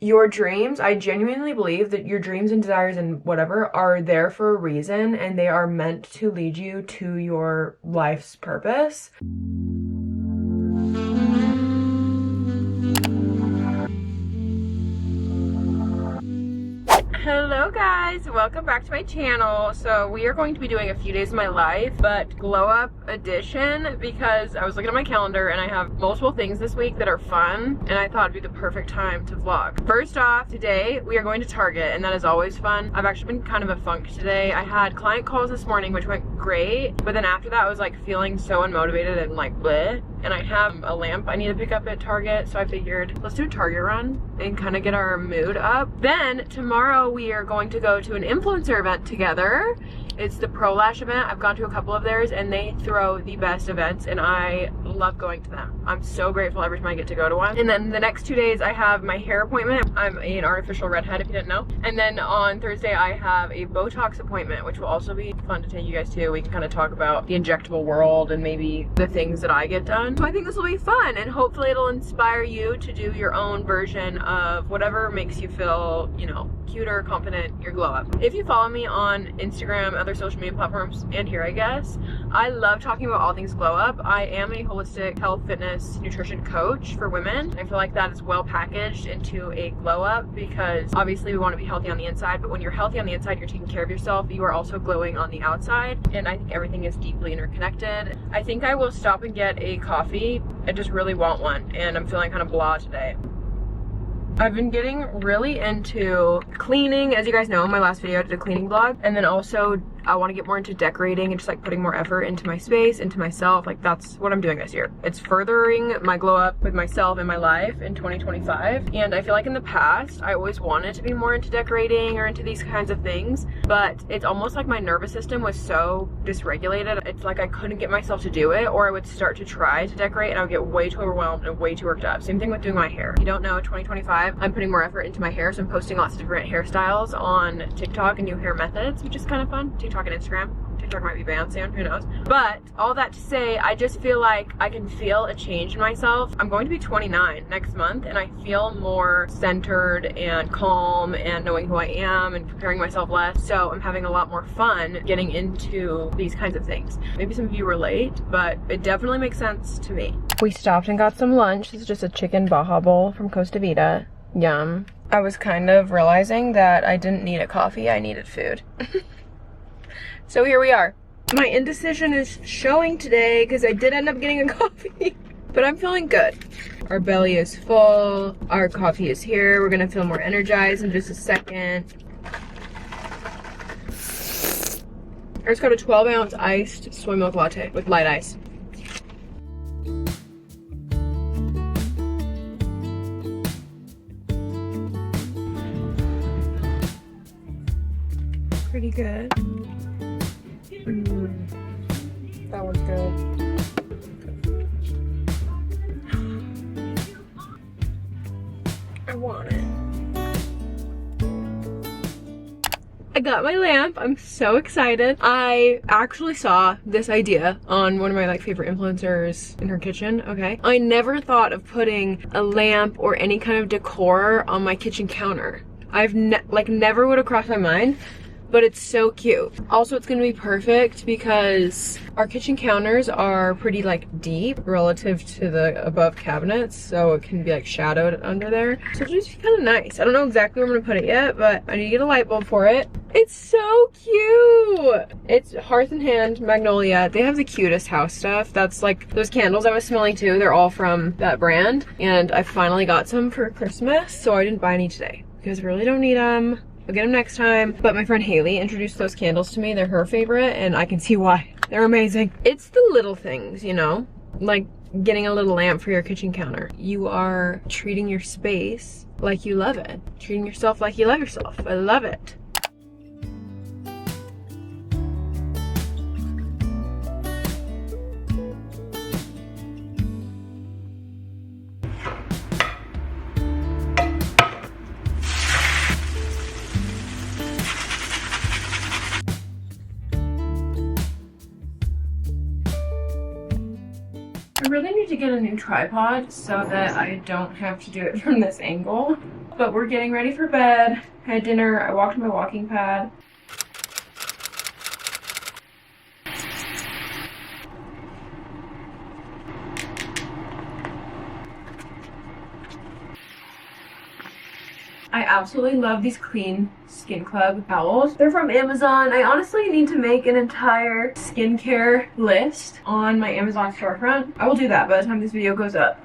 Your dreams, I genuinely believe that your dreams and desires and whatever are there for a reason, and they are meant to lead you to your life's purpose. Hello guys, welcome back to my channel. So we are going to be doing a few days of my life, but glow up edition, because I was looking at my calendar and I have multiple things this week that are fun, and I thought it'd be the perfect time to vlog. First off, today we are going to Target, and that is always fun. I've actually been kind of a funk today. I had client calls this morning, which went great, but then after that I was like feeling so unmotivated and like bleh. And I have a lamp I need to pick up at Target, so I figured let's do a Target run and kind of get our mood up. Then tomorrow we are going to go to an influencer event together. It's the Pro Lash event. I've gone to a couple of theirs and they throw the best events and I love going to them. I'm so grateful every time I get to go to one. And then the next 2 days I have my hair appointment. I'm an artificial redhead if you didn't know. And then on Thursday I have a Botox appointment, which will also be fun to take you guys to. We can kind of talk about the injectable world and maybe the things that I get done. So I think this will be fun and hopefully it'll inspire you to do your own version of whatever makes you feel, you know, cuter, confident, your glow up. If you follow me on Instagram, other social media platforms, and here I guess, I love talking about all things glow up. I am a holistic health, fitness, nutrition coach for women. I feel like that is well packaged into a glow up because obviously we want to be healthy on the inside, but when you're healthy on the inside, you're taking care of yourself, you are also glowing on the outside, and I think everything is deeply interconnected. I think I will stop and get a coffee. I just really want one, and I'm feeling kind of blah today. I've been getting really into cleaning. As you guys know, in my last video I did a cleaning vlog, and then also I want to get more into decorating and just like putting more effort into my space, into myself. Like that's what I'm doing this year. It's furthering my glow up with myself and my life in 2025. And I feel like in the past I always wanted to be more into decorating or into these kinds of things, but it's almost like my nervous system was so dysregulated. It's like I couldn't get myself to do it, or I would start to try to decorate and I would get way too overwhelmed and way too worked up. Same thing with doing my hair. If you don't know, 2025 I'm putting more effort into my hair, so I'm posting lots of different hairstyles on TikTok and new hair methods, which is kind of fun. TikTok and Instagram. TikTok might be banned soon, who knows. But all that to say, I just feel like I can feel a change in myself. I'm going to be 29 next month and I feel more centered and calm and knowing who I am and comparing myself less. So I'm having a lot more fun getting into these kinds of things. Maybe some of you relate, but it definitely makes sense to me. We stopped and got some lunch. This is just a chicken Baja bowl from Costa Vida. Yum. I was kind of realizing that I didn't need a coffee, I needed food. So here we are. My indecision is showing today because I did end up getting a coffee, but I'm feeling good. Our belly is full, our coffee is here. We're gonna feel more energized in just a second. I just got a 12-ounce iced soy milk latte with light ice. Pretty good. That was good. I want it. I got my lamp. I'm so excited. I actually saw this idea on one of my like favorite influencers in her kitchen, okay? I never thought of putting a lamp or any kind of decor on my kitchen counter. I've never would have crossed my mind. But it's so cute. Also, it's gonna be perfect because our kitchen counters are pretty like deep relative to the above cabinets, so it can be like shadowed under there. So it'll just be kind of nice. I don't know exactly where I'm gonna put it yet, but I need to get a light bulb for it. It's so cute. It's Hearth and Hand Magnolia. They have the cutest house stuff. That's like those candles I was smelling too. They're all from that brand. And I finally got some for Christmas, so I didn't buy any today because I really don't need them. I'll get them next time. But my friend Haley introduced those candles to me. They're her favorite and I can see why. They're amazing. It's the little things, you know, like getting a little lamp for your kitchen counter. You are treating your space like you love it. Treating yourself like you love yourself. I love it. I really need to get a new tripod so that I don't have to do it from this angle. But we're getting ready for bed. I had dinner. I walked my walking pad. I absolutely love these Clean Skin Club towels. They're from Amazon. I honestly need to make an entire skincare list on my Amazon storefront. I will do that by the time this video goes up.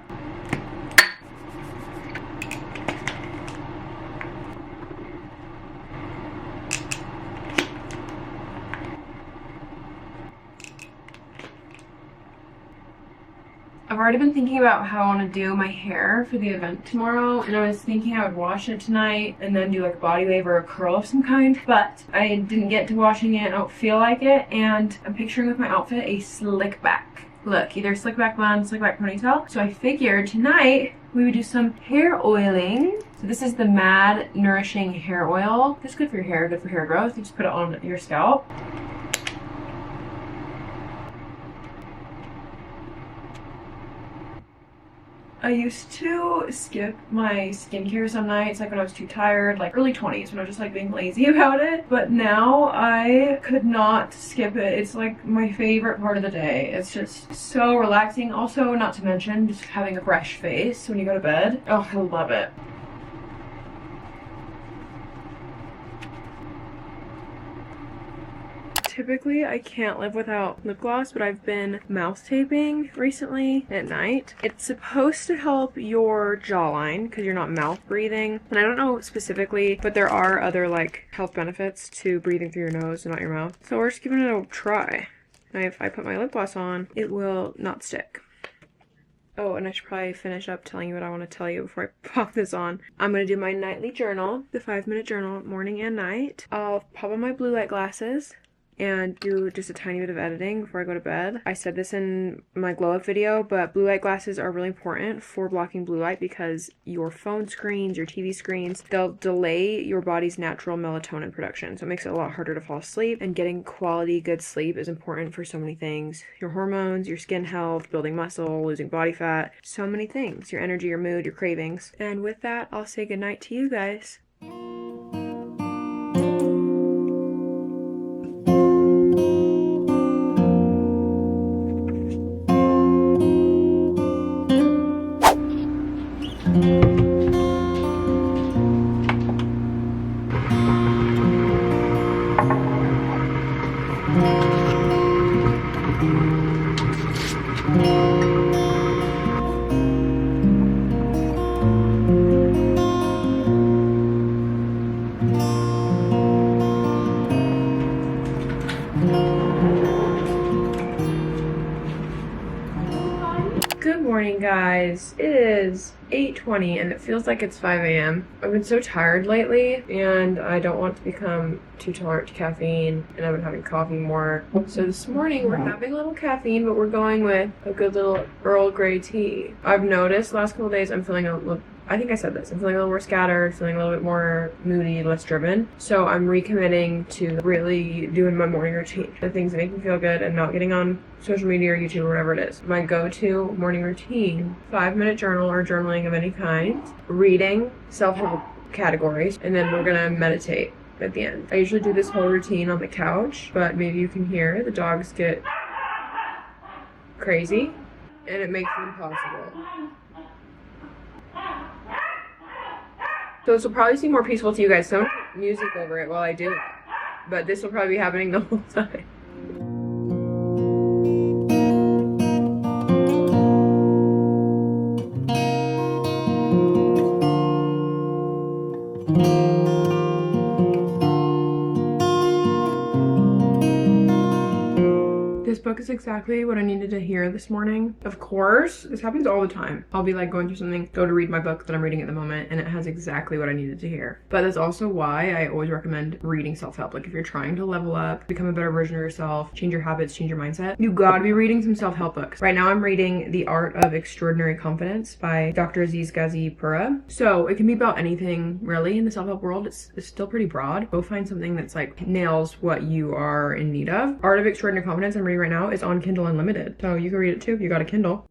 I've already been thinking about how I want to do my hair for the event tomorrow, and I was thinking I would wash it tonight and then do like a body wave or a curl of some kind, but I didn't get to washing it. I don't feel like it, and I'm picturing with my outfit a slick back look, either slick back bun, slick back ponytail. So I figured tonight we would do some hair oiling. So this is the Mad Nourishing Hair Oil. It's good for your hair, good for hair growth. You just put it on your scalp. I used to skip my skincare some nights, like when I was too tired, like early 20s, when I was just like being lazy about it. But now I could not skip it. It's like my favorite part of the day. It's just so relaxing. Also, not to mention, just having a fresh face when you go to bed. Oh, I love it. Typically, I can't live without lip gloss, but I've been mouth taping recently at night. It's supposed to help your jawline because you're not mouth breathing. And I don't know specifically, but there are other like health benefits to breathing through your nose and not your mouth. So we're just giving it a try. And if I put my lip gloss on, it will not stick. Oh, and I should probably finish up telling you what I want to tell you before I pop this on. I'm going to do my nightly journal, the 5-minute journal, morning and night. I'll pop on my blue light glasses and do just a tiny bit of editing before I go to bed. I said this in my glow up video, but blue light glasses are really important for blocking blue light because your phone screens, your TV screens, they'll delay your body's natural melatonin production. So it makes it a lot harder to fall asleep, and getting quality good sleep is important for so many things. Your hormones, your skin health, building muscle, losing body fat, so many things. Your energy, your mood, your cravings. And with that, I'll say goodnight to you guys. Good morning, guys. It is 8:20 and it feels like it's 5 a.m. I've been so tired lately and I don't want to become too tolerant to caffeine, and I've been having coffee more. So this morning we're having a little caffeine, but we're going with a good little Earl Grey tea. I've noticed the last couple of days I'm feeling a little, I think I said this, I'm feeling a little more scattered, feeling a little bit more moody, less driven. So I'm recommitting to really doing my morning routine, the things that make me feel good, and not getting on social media or YouTube or whatever it is. My go-to morning routine, 5-minute journal or journaling of any kind, reading, self-help categories, and then we're gonna meditate at the end. I usually do this whole routine on the couch, but maybe you can hear the dogs get crazy and it makes it impossible. So this will probably seem more peaceful to you guys, so I'm gonna put music over it while I do it, but this will probably be happening the whole time. This book is exactly what I needed to hear this morning. Of course, this happens all the time. I'll be like going through something, go to read my book that I'm reading at the moment, and it has exactly what I needed to hear. But that's also why I always recommend reading self-help. Like if you're trying to level up, become a better version of yourself, change your habits, change your mindset, you gotta be reading some self-help books. Right now I'm reading The Art of Extraordinary Confidence by Dr. Aziz Ghazi Pura. So it can be about anything really in the self-help world. It's still pretty broad. Go find something that's like nails what you are in need of. Art of Extraordinary Confidence I'm reading right now is on Kindle Unlimited, so you can read it too if you got a Kindle.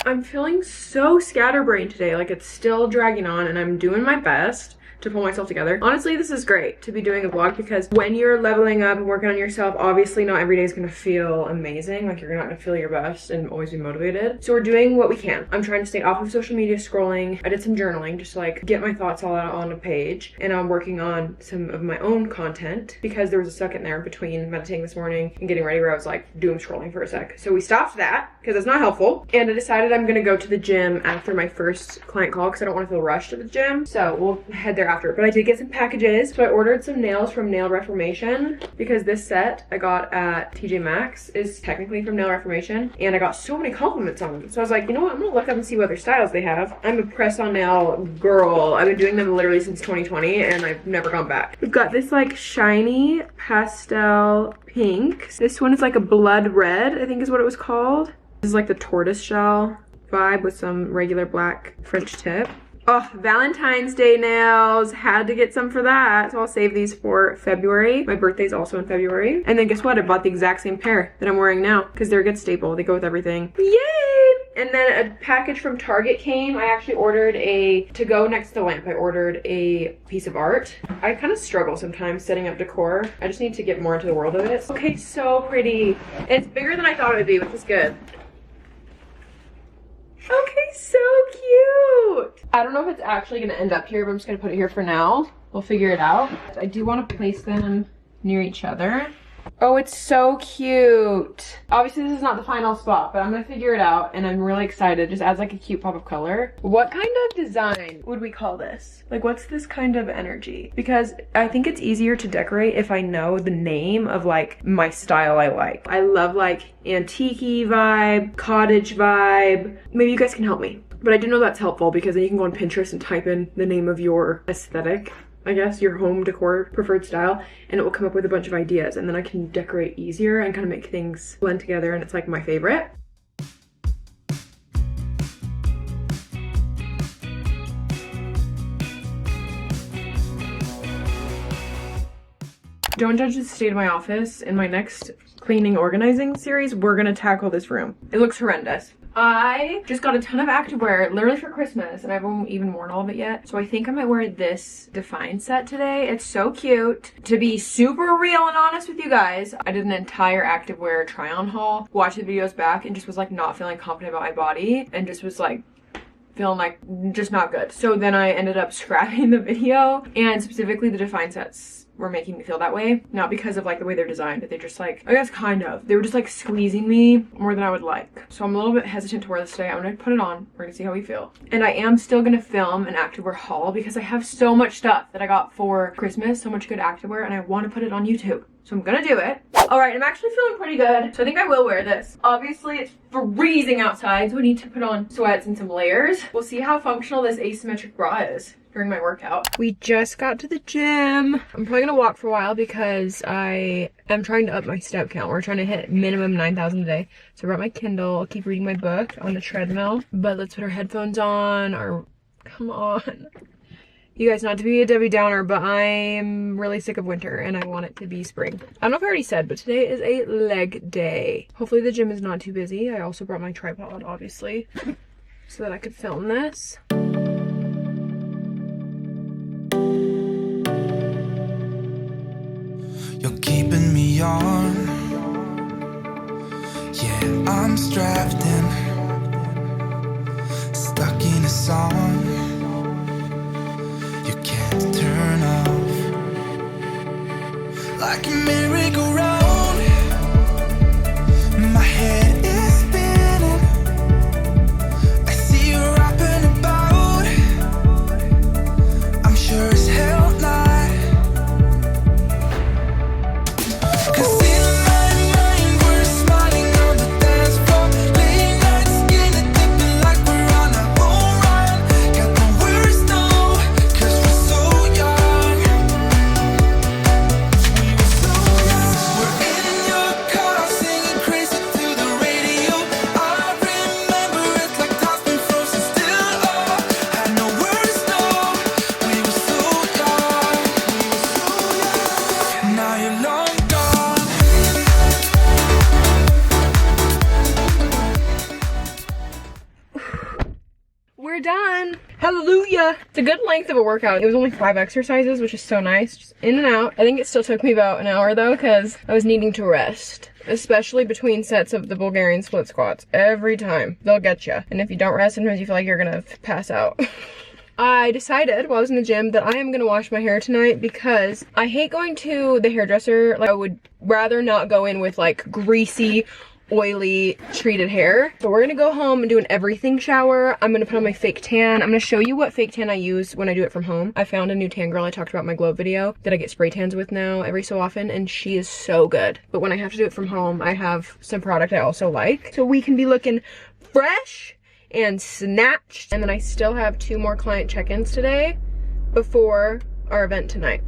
I'm feeling so scatterbrained today. Like, it's still dragging on and I'm doing my best to pull myself together. Honestly, this is great to be doing a vlog because when you're leveling up and working on yourself, obviously not every day is gonna feel amazing. Like, you're not gonna feel your best and always be motivated. So we're doing what we can. I'm trying to stay off of social media scrolling. I did some journaling just to like get my thoughts all out on a page. And I'm working on some of my own content because there was a second there between meditating this morning and getting ready where I was like doom scrolling for a sec. So we stopped that because it's not helpful. And I decided I'm gonna go to the gym after my first client call because I don't want to feel rushed to the gym. So we'll head there after, but I did get some packages. So I ordered some nails from Nail Reformation because this set I got at TJ Maxx is technically from Nail Reformation, and I got so many compliments on them. So I was like, you know what, I'm gonna look up and see what other styles they have. I'm a press-on nail girl. I've been doing them literally since 2020 and I've never gone back. We've got this like shiny pastel pink. This one is like a blood red, I think is what it was called. This is like the tortoise shell vibe with some regular black French tip. Oh, Valentine's Day nails. Had to get some for that. So I'll save these for February. My birthday's also in February. And then guess what? I bought the exact same pair that I'm wearing now because they're a good staple. They go with everything. Yay! And then a package from Target came. I actually ordered to go next to the lamp. I ordered a piece of art. I kind of struggle sometimes setting up decor. I just need to get more into the world of it. Okay, so pretty. And it's bigger than I thought it would be, which is good. Okay, so cute. I don't know if it's actually gonna end up here, but I'm just gonna put it here for now. We'll figure it out. I do want to place them near each other. Oh, it's so cute. Obviously, this is not the final spot, but I'm gonna figure it out, and I'm really excited. It just adds like a cute pop of color. What kind of design would we call this? Like, what's this kind of energy? Because I think it's easier to decorate if I know the name of like my style I like. I love like antique-y vibe, cottage vibe. Maybe you guys can help me. But I do know that's helpful because then you can go on Pinterest and type in the name of your aesthetic, I guess, your home decor preferred style, and it will come up with a bunch of ideas, and then I can decorate easier and kind of make things blend together, and it's like my favorite. Don't judge the state of my office. In my next cleaning organizing series, we're gonna tackle this room. It looks horrendous. I just got a ton of activewear literally for Christmas and I haven't even worn all of it yet. So I think I might wear this Define set today. It's so cute. To be super real and honest with you guys, I did an entire activewear try on haul, watched the videos back, and just was like not feeling confident about my body and just was like feeling like just not good. So then I ended up scrapping the video, and specifically the Define sets were making me feel that way. Not because of like the way they're designed, but they just like, I guess kind of. They were just like squeezing me more than I would like. So I'm a little bit hesitant to wear this today. I'm gonna put it on. We're gonna see how we feel. And I am still gonna film an activewear haul because I have so much stuff that I got for Christmas, so much good activewear, and I want to put it on YouTube. So I'm gonna do it. All right, I'm actually feeling pretty good. So I think I will wear this. Obviously it's freezing outside, so we need to put on sweats and some layers. We'll see how functional this asymmetric bra is during my workout. We just got to the gym. I'm probably gonna walk for a while because I am trying to up my step count. We're trying to hit minimum 9,000 a day. So I brought my Kindle. I'll keep reading my book on the treadmill. But let's put our headphones on, or come on. You guys, not to be a Debbie Downer, but I'm really sick of winter and I want it to be spring. I don't know if I already said, but today is a leg day. Hopefully the gym is not too busy. I also brought my tripod, obviously, so that I could film this. You're keeping me on. Yeah, I'm strapped in, stuck in a song you can't turn off. Like a merry-go-round, my head is spinning. I see you rapping about, I'm sure as hell not. Hallelujah. It's a good length of a workout. It was only 5 exercises, which is so nice. Just in and out. I think it still took me about an hour though, because I was needing to rest. Especially between sets of the Bulgarian split squats. Every time. They'll get you. And if you don't rest, sometimes you feel like you're gonna pass out. I decided while I was in the gym that I am gonna wash my hair tonight because I hate going to the hairdresser. Like, I would rather not go in with like greasy, oily, treated hair. So we're gonna go home and do an everything shower. I'm gonna put on my fake tan. I'm gonna show you what fake tan I use when I do it from home. I found a new tan girl I talked about in my glow video that I get spray tans with now every so often, and she is so good. But when I have to do it from home, I have some product I also like. So we can be looking fresh and snatched. And then I still have 2 more client check-ins today before our event tonight.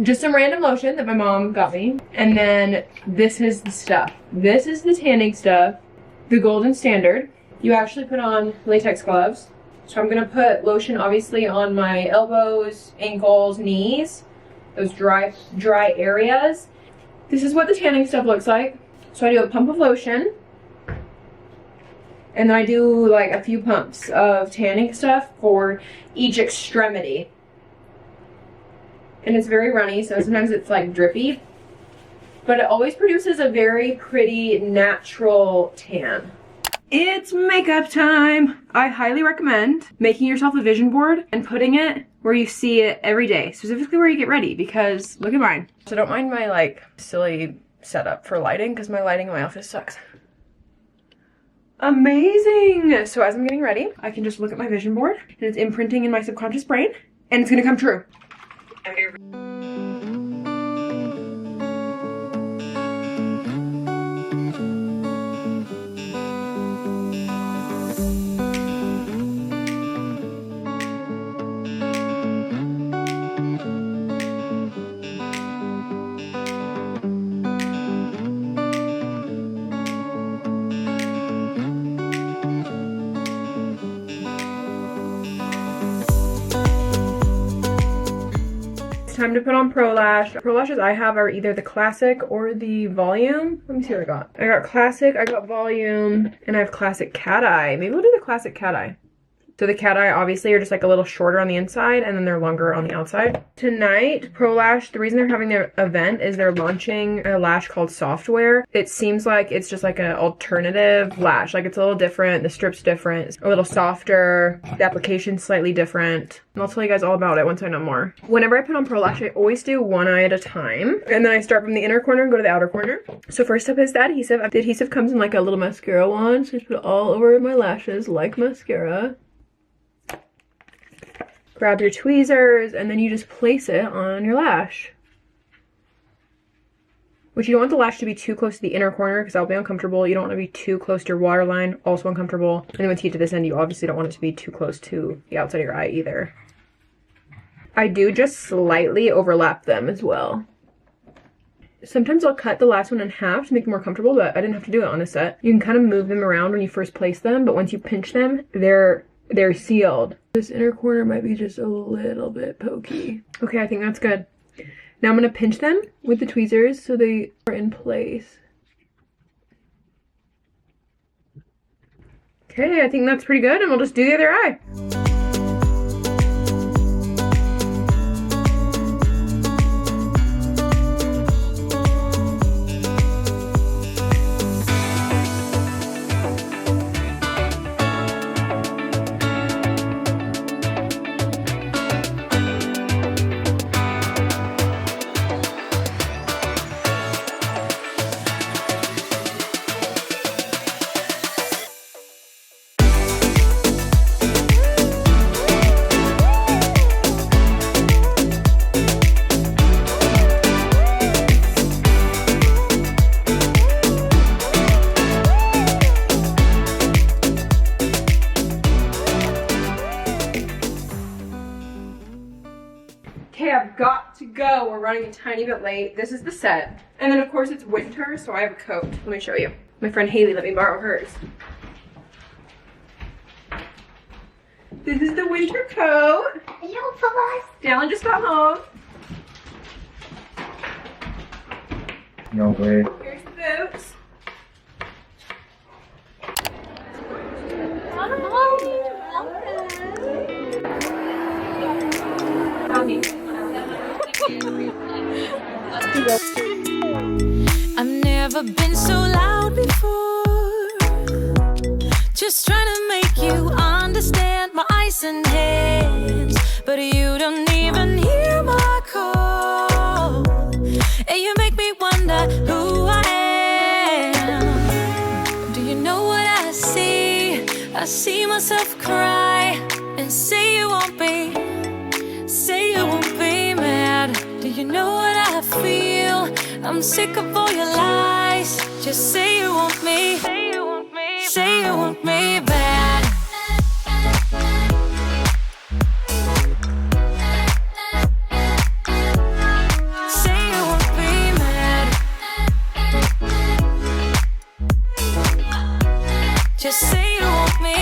Just some random lotion that my mom got me. And then this is the stuff. This is the tanning stuff. The golden standard. You actually put on latex gloves. So I'm gonna put lotion obviously on my elbows, ankles, knees. Those dry areas. This is what the tanning stuff looks like. So I do a pump of lotion. And then I do like a few pumps of tanning stuff for each extremity. And it's very runny, so sometimes it's like drippy. But it always produces a very pretty, natural tan. It's makeup time! I highly recommend making yourself a vision board and putting it where you see it every day. Specifically where you get ready, because look at mine. So don't mind my like silly setup for lighting, because my lighting in my office sucks. Amazing! So as I'm getting ready, I can just look at my vision board, and it's imprinting in my subconscious brain, and it's gonna come true. Time to put on Pro Lash. Pro Lashes I have are either the classic or the volume. Let me see what I got. I got classic, I got volume, and I have classic cat eye. Maybe we'll do the classic cat eye. So the cat eye obviously are just like a little shorter on the inside and then they're longer on the outside. Tonight, Pro Lash, the reason they're having their event is they're launching a lash called Software. It seems like it's just like an alternative lash. Like it's a little different, the strip's different, it's a little softer, the application's slightly different. And I'll tell you guys all about it once I know more. Whenever I put on Pro Lash, I always do one eye at a time. And then I start from the inner corner and go to the outer corner. So first up is the adhesive. The adhesive comes in like a little mascara wand, so I just put it all over my lashes like mascara. Grab your tweezers, and then you just place it on your lash. Which you don't want the lash to be too close to the inner corner because that'll be uncomfortable. You don't want to be too close to your waterline, also uncomfortable. And then once you get to this end, you obviously don't want it to be too close to the outside of your eye either. I do just slightly overlap them as well. Sometimes I'll cut the last one in half to make it more comfortable, but I didn't have to do it on this set. You can kind of move them around when you first place them, but once you pinch them, they're sealed. This inner corner might be just a little bit pokey. Okay, I think that's good. Now I'm gonna pinch them with the tweezers so they are in place. Okay, I think that's pretty good, and we'll just do the other eye. Okay, I've got to go. We're running a tiny bit late. This is the set. And then of course it's winter, so I have a coat. Let me show you. My friend Haley let me borrow hers. This is the winter coat. Hello, fellas. Dylan just got home. No way. Here's the boots. I've never been so loud before. Just trying to make you understand my eyes and hands, but you don't even hear my call. And you make me wonder who I am. Do you know what I see? I see myself cry and say you won't be mad. Do you know what I feel? I'm sick of all your lies. Just say you want me. Say you want me. Say you want me bad. Say you want me mad. Just say you want me.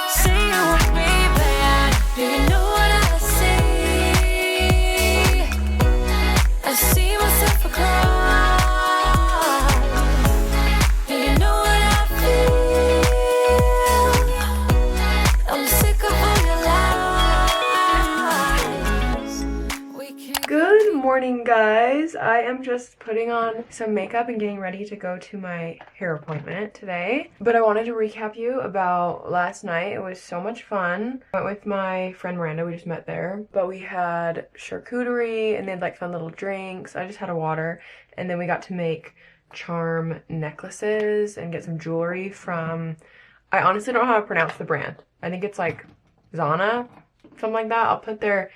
Say you want me bad. Do you know what I see? I see myself cry. Do you know what I feel? I'm sick of all your lies. We can't. Good morning, guys. I am just putting on some makeup and getting ready to go to my hair appointment today. But I wanted to recap you about last night. It was so much fun. I went with my friend Miranda. We just met there. But we had charcuterie and they had like fun little drinks. I just had a water. And then we got to make charm necklaces and get some jewelry from, I honestly don't know how to pronounce the brand. I think it's like Zana, something like that. I'll put their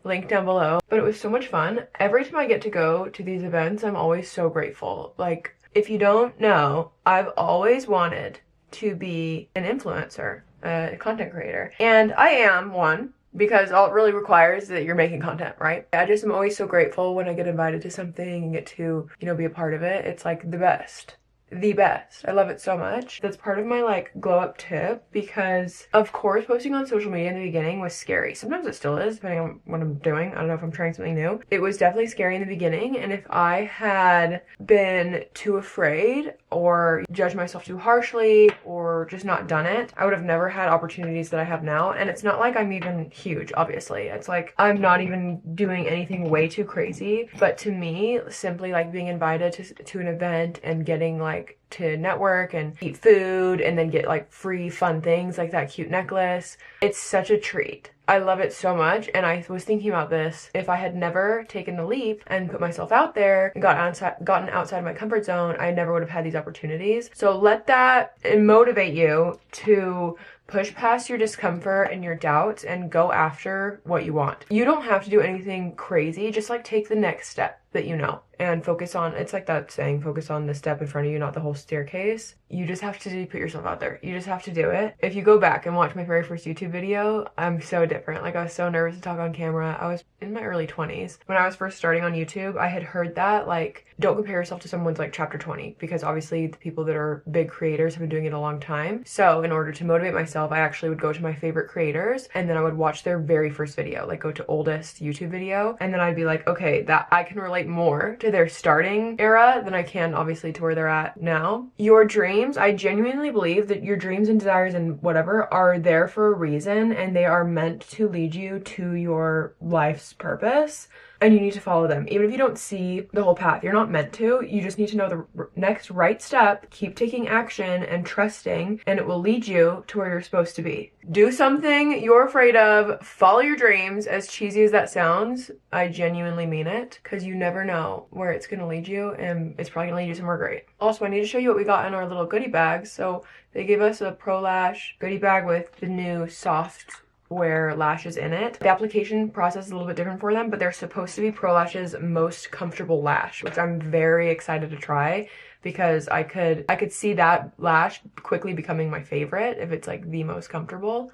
link down below. But it was so much fun. Every time I get to go to these events, I'm always so grateful. Like, if you don't know, I've always wanted to be an influencer, a content creator. And I am one, because all it really requires is that you're making content, right? I just am always so grateful when I get invited to something and get to, you know, be a part of it. It's like the best. The best. I love it so much. That's part of my like glow up tip, because of course posting on social media in the beginning was scary. Sometimes it still is, depending on what I'm doing. I don't know if I'm trying something new. It was definitely scary in the beginning, and if I had been too afraid or judged myself too harshly or just not done it, I would have never had opportunities that I have now. And it's not like I'm even huge, obviously. It's like I'm not even doing anything way too crazy, but to me, simply like being invited to an event and getting like to network and eat food and then get like free fun things like that cute necklace, it's such a treat. I love it so much. And I was thinking about this, if I had never taken the leap and put myself out there and gotten outside of my comfort zone, I never would have had these opportunities. So let that motivate you to push past your discomfort and your doubts and go after what you want. You don't have to do anything crazy, just like take the next step that you know and focus on, it's like that saying, focus on the step in front of you, not the whole staircase. You just have to put yourself out there. You just have to do it. If you go back and watch my very first YouTube video, I'm so different. Like, I was so nervous to talk on camera. I was in my early 20s. When I was first starting on YouTube, I had heard that, like, don't compare yourself to someone's like chapter 20, because obviously the people that are big creators have been doing it a long time. So in order to motivate myself, I actually would go to my favorite creators and then I would watch their very first video, like go to oldest YouTube video. And then I'd be like, okay, that I can relate more to their starting era than I can obviously to where they're at now. Your dreams, I genuinely believe that your dreams and desires and whatever are there for a reason, and they are meant to lead you to your life's purpose. And you need to follow them. Even if you don't see the whole path, you're not meant to. You just need to know the next right step, keep taking action and trusting, and it will lead you to where you're supposed to be. Do something you're afraid of, follow your dreams. As cheesy as that sounds, I genuinely mean it, because you never know where it's going to lead you, and it's probably going to lead you somewhere great. Also, I need to show you what we got in our little goodie bags. So they gave us a Pro Lash goodie bag with the new soft wear lashes in it. The application process is a little bit different for them, but they're supposed to be Pro Lash's most comfortable lash, which I'm very excited to try, because I could see that lash quickly becoming my favorite if it's like the most comfortable.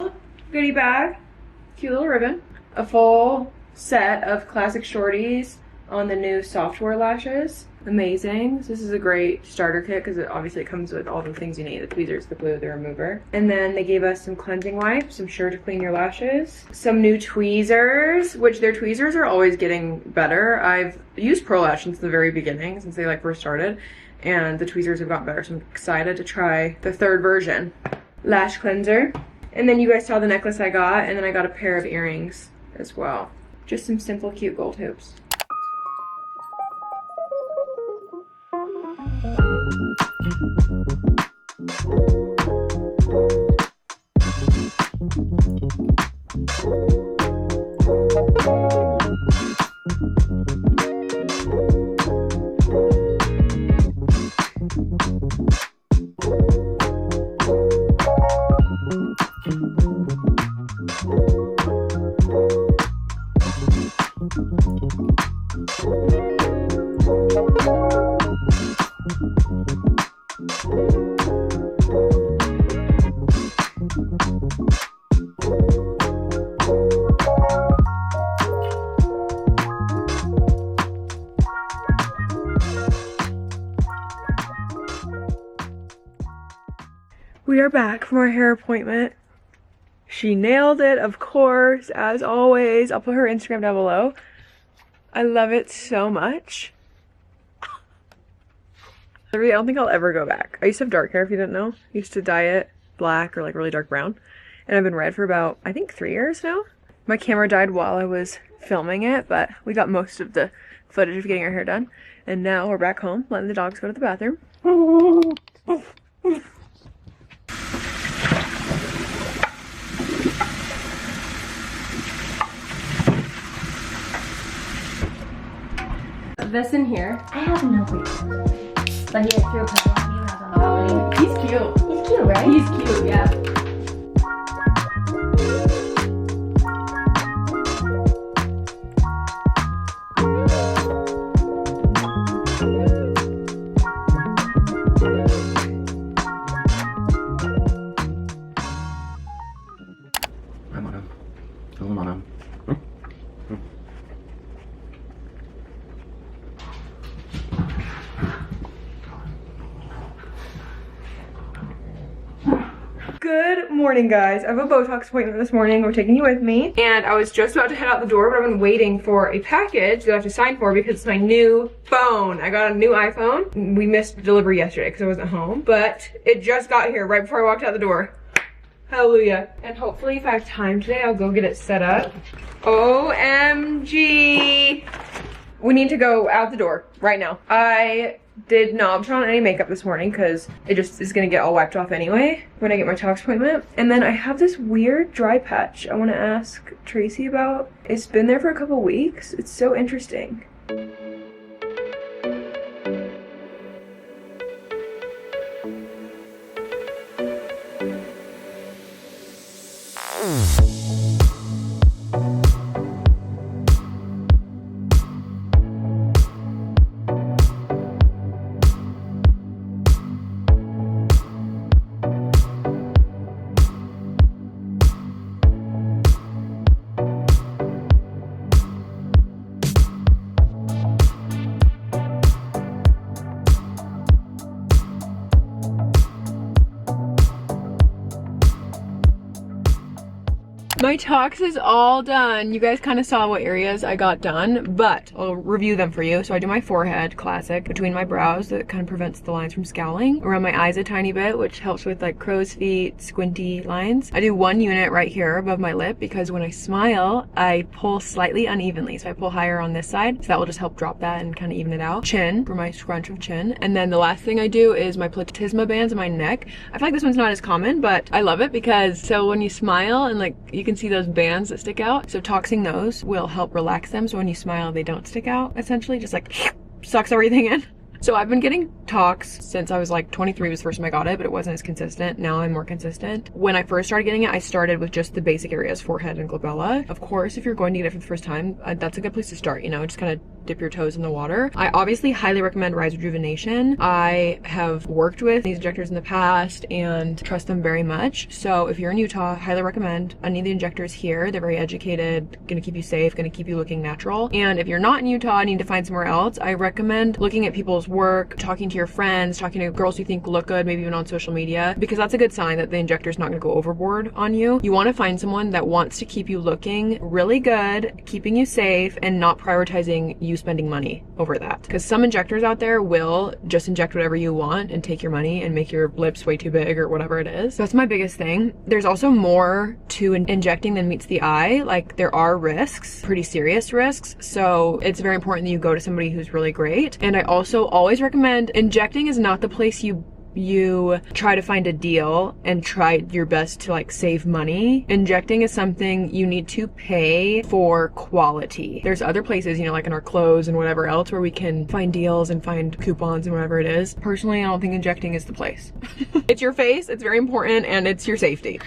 Goodie bag, cute little ribbon, a full set of classic shorties on the new software lashes. amazing. So this is a great starter kit because it comes with all the things you need: the tweezers, the glue, the remover. And then they gave us some cleansing wipes. I'm sure to clean your lashes. Some new tweezers, which their tweezers are always getting better. I've used Pro Lash since the very beginning, since they like first started, and the tweezers have gotten better. So I'm excited to try the third version. Lash cleanser. And then you guys saw the necklace I got, and then I got a pair of earrings as well. Just some simple, cute gold hoops. We are back from our hair appointment. She nailed it, of course, as always. I'll put her Instagram down below. I love it so much. I don't think I'll ever go back. I used to have dark hair, if you didn't know. I used to dye it black or like really dark brown. And I've been red for about, I think, 3 years now. My camera died while I was filming it, but we got most of the footage of getting our hair done. And now we're back home, letting the dogs go to the bathroom. This in here. I have no clue. But he threw a puzzle at me when I was on the balcony. He's cute. He's cute, right? He's cute, yeah. I'm on him. I'm on him. Good morning, guys. I have a Botox appointment this morning. We're taking you with me. And I was just about to head out the door, but I've been waiting for a package that I have to sign for because it's my new phone. I got a new iPhone. We missed delivery yesterday because I wasn't home, but it just got here right before I walked out the door. Hallelujah. And hopefully if I have time today, I'll go get it set up. OMG. We need to go out the door right now. I did not put on any makeup this morning because it just is gonna get all wiped off anyway when I get my Tox appointment. And then I have this weird dry patch I want to ask Tracy about. It's been there for a couple weeks. It's so interesting. My Tox is all done. You guys kind of saw what areas I got done, but I'll review them for you. So I do my forehead, classic, between my brows that kind of prevents the lines from scowling, around my eyes a tiny bit, which helps with like crow's feet, squinty lines. I do 1 unit right here above my lip because when I smile, I pull slightly unevenly. So I pull higher on this side, so that will just help drop that and kind of even it out. Chin for my scrunch of chin. And then the last thing I do is my platysma bands in my neck. I feel like this one's not as common, but I love it because so when you smile and like you can see those bands that stick out, so toxing those will help relax them, so when you smile they don't stick out, essentially just like sucks everything in. So I've been getting Botox since I was like 23 was the first time I got it, but it wasn't as consistent. Now I'm more consistent. When I first started getting it, I started with just the basic areas, forehead and glabella. Of course, if you're going to get it for the first time, that's a good place to start, you know, just kind of dip your toes in the water. I obviously highly recommend Rise Rejuvenation. I have worked with these injectors in the past and trust them very much. So if you're in Utah, highly recommend any of the injectors here. They're very educated, gonna keep you safe, gonna keep you looking natural. And if you're not in Utah and need to find somewhere else, I recommend looking at people's work, talking to your friends, talking to girls you think look good, maybe even on social media, because that's a good sign that the injector's not gonna go overboard on you. You wanna find someone that wants to keep you looking really good, keeping you safe, and not prioritizing you spending money over that. Because some injectors out there will just inject whatever you want and take your money and make your lips way too big or whatever it is. That's my biggest thing. There's also more to injecting than meets the eye. Like, there are risks, pretty serious risks. So it's very important that you go to somebody who's really great. And I also always recommend injecting is not the place you try to find a deal and try your best to like save money. Injecting is something you need to pay for quality. There's other places, you know, like in our clothes and whatever else, where we can find deals and find coupons and whatever it is. Personally, I don't think injecting is the place. It's your face, it's very important, and it's your safety.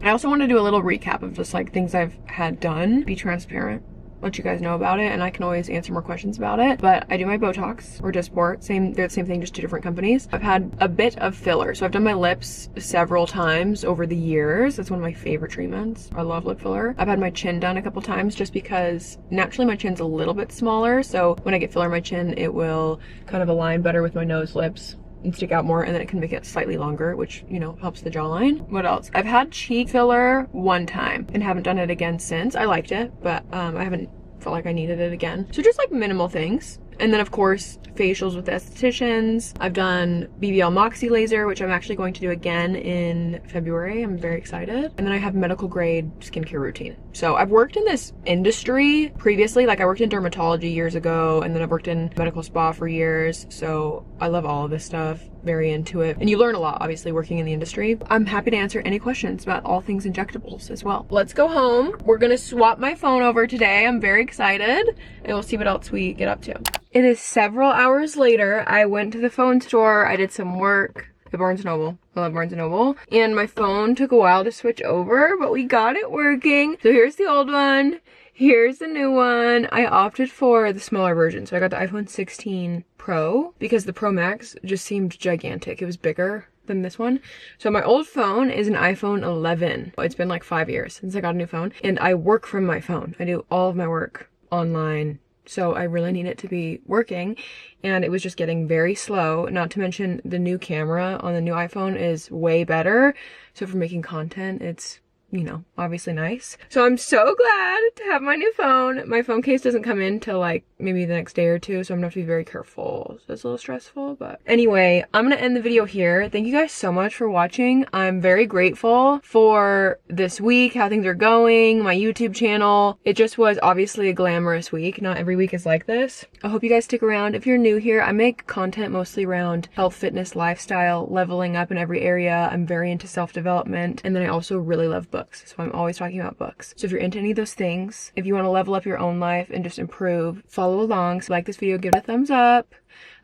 I also want to do a little recap of just like things I've had done. Be transparent, let you guys know about it, and I can always answer more questions about it. But I do my Botox or Dysport, they're the same thing, just two different companies. I've had a bit of filler, so I've done my lips several times over the years. That's one of my favorite treatments. I love lip filler. I've had my chin done a couple times just because naturally my chin's a little bit smaller, so when I get filler in my chin, it will kind of align better with my nose, lips, and stick out more, and then it can make it slightly longer, which, you know, helps the jawline. What else? I've had cheek filler one time and haven't done it again since. I liked it, but I haven't felt like I needed it again. So just like minimal things. And then of course, facials with estheticians. I've done BBL Moxie laser, which I'm actually going to do again in February. I'm very excited. And then I have medical grade skincare routine. So I've worked in this industry previously. Like I worked in dermatology years ago, and then I've worked in medical spa for years. So I love all of this stuff, very into it. And you learn a lot, obviously, working in the industry. I'm happy to answer any questions about all things injectables as well. Let's go home. We're gonna swap my phone over today. I'm very excited, and we'll see what else we get up to. It is several hours later. I went to the phone store. I did some work at Barnes & Noble. I love Barnes & Noble. And my phone took a while to switch over, but we got it working. So here's the old one. Here's the new one. I opted for the smaller version. So I got the iPhone 16 Pro because the Pro Max just seemed gigantic. It was bigger than this one. So my old phone is an iPhone 11. It's been like 5 years since I got a new phone, and I work from my phone. I do all of my work online. So I really need it to be working, and it was just getting very slow. Not to mention the new camera on the new iPhone is way better. So for making content, it's, you know, obviously nice. So I'm so glad to have my new phone. My phone case doesn't come in till like maybe the next day or two, so I'm gonna have to be very careful. So it's a little stressful, but anyway, I'm gonna end the video here. Thank you guys so much for watching. I'm very grateful for this week, how things are going, my YouTube channel. It just was obviously a glamorous week. Not every week is like this. I hope you guys stick around. If you're new here, I make content mostly around health, fitness, lifestyle, leveling up in every area. I'm very into self-development, and then I also really love books, so I'm always talking about books. So if you're into any of those things, if you want to level up your own life and just improve, follow along. So like this video, give it a thumbs up.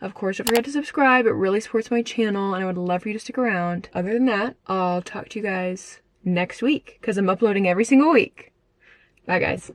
Of course, don't forget to subscribe. It really supports my channel, and I would love for you to stick around. Other than that, I'll talk to you guys next week because I'm uploading every single week. Bye guys.